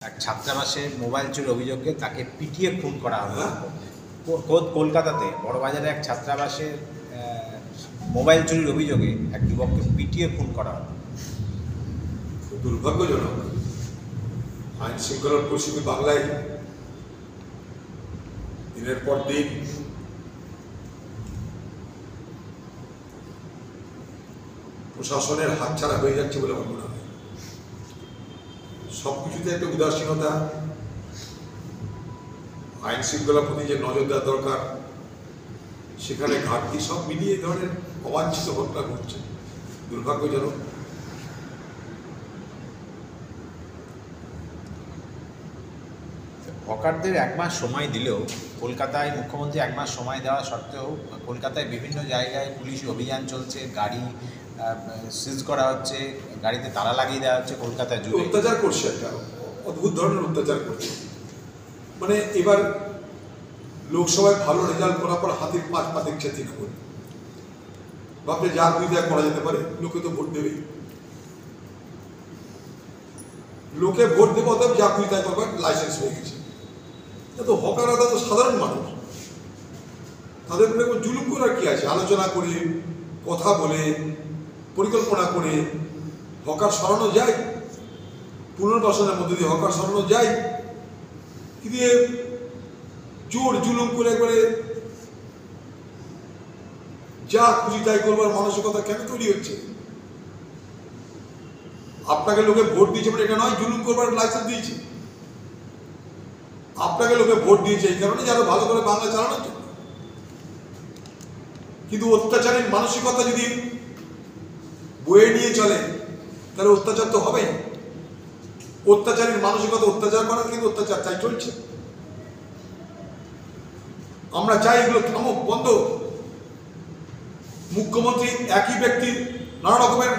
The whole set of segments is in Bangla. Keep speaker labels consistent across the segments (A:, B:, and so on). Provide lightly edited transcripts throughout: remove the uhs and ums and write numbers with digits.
A: এক ছাত্রাবাসে মোবাইল চুরির অভিযোগে তাকে পিটিয়ে খুন করা হলো। খোদ কলকাতাতে বড়বাজারে এক ছাত্রাবাসে মোবাইল চুরির অভিযোগে এক যুবককে পিটিয়ে খুন করা হলো।
B: দুর্ভাগ্যজনক। আইন শৃঙ্খলার পরিস্থিতি বাংলায় দিনের পর দিন প্রশাসনের হাতছাড়া হয়ে যাচ্ছে বলে আমার মনে হয়। সবকিছুতে একটা উদাসীনতা, আইন শৃঙ্খলার প্রতি যে নজর দেওয়া দরকার সেখানে ঘাটতি, সব মিলিয়ে এই ধরনের অবাঞ্ছিত ঘটনা ঘটছে। দুর্ভাগ্যজনক।
A: হকারদের এক মাস সময় দিলেও কলকাতায় মুখ্যমন্ত্রী এক মাস সময় দেওয়া সত্ত্বেও কলকাতায় বিভিন্ন জায়গায় পুলিশি অভিযান চলছে, গাড়ি সিজ করা হচ্ছে, গাড়িতে তালা লাগিয়ে দেওয়া হচ্ছে। কলকাতায় জুড়ে
B: অত্যাচার করছে, একটা অদ্ভুত ধরনের অত্যাচার করছে। মানে এবার লোকসভায় ভালো রেজাল্ট করার পর হাতির পা দেখছে তৃণমূল। ভাবছে যা বুঝে করা যেতে পারে, লোকে তো ভোট দেবেই, লোকে ভোট দেবে, অতএব যা বুঝে করবার লাইসেন্স হয়ে গেছে। তো হকাররা তো সাধারণ মানুষ, তাদের উপরে জুলুম করার কি আছে? আলোচনা করে, কথা বলে, পরিকল্পনা করে হকার সরানো যায়, পুনর্বাসনের মধ্যে দিয়ে হকার সরানো যায়, কিন্তু জোর জুলুম করে একবারে যা খুশি তাই করবার মানসিকতা কেন তৈরি হচ্ছে? আপনাকে লোকে ভোট দিয়েছে বলে এটা নয় জুলুম করবার লাইসেন্স দিয়েছে। আপনাকে লোকে ভোট দিয়েছে এই কারণে যারা ভালো করে বাংলা চালানোর জন্য। কিন্তু অত্যাচারের মানসিকতা যদি বয়ে নিয়ে চলে তাহলে অত্যাচার তো হবেই। অত্যাচারের মানসিকতা, অত্যাচার করার কিন্তু অত্যাচার তাই চলছে। আমরা চাই এগুলো থামুক, বন্ধ। মুখ্যমন্ত্রী একই ব্যক্তি নানা রকমের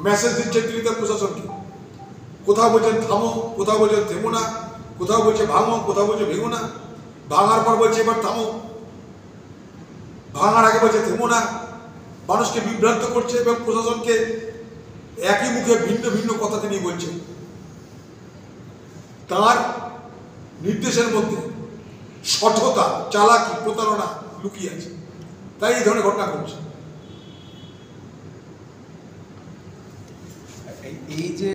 B: মেসেজ দিচ্ছেন তিনি তার প্রশাসনকে। কোথাও বলছেন থামো, কোথাও বলছেন থেমো না, কোথাও বলছে ভাঙো, কোথাও বলছে ভেঙো না, ভাঙার পর বলছে এবার থামো, ভাঙার আগে বলছে থেমো না। মানুষকে বিভ্রান্ত করছে এবং প্রশাসনকে একই মুখে ভিন্ন ভিন্ন কথা তিনি বলছেন। তার নির্দেশের মধ্যে সঠতা, চালাকি, প্রতারণা লুকিয়ে আছে, তাই এই ধরনের ঘটনা ঘটছে।
A: এই যে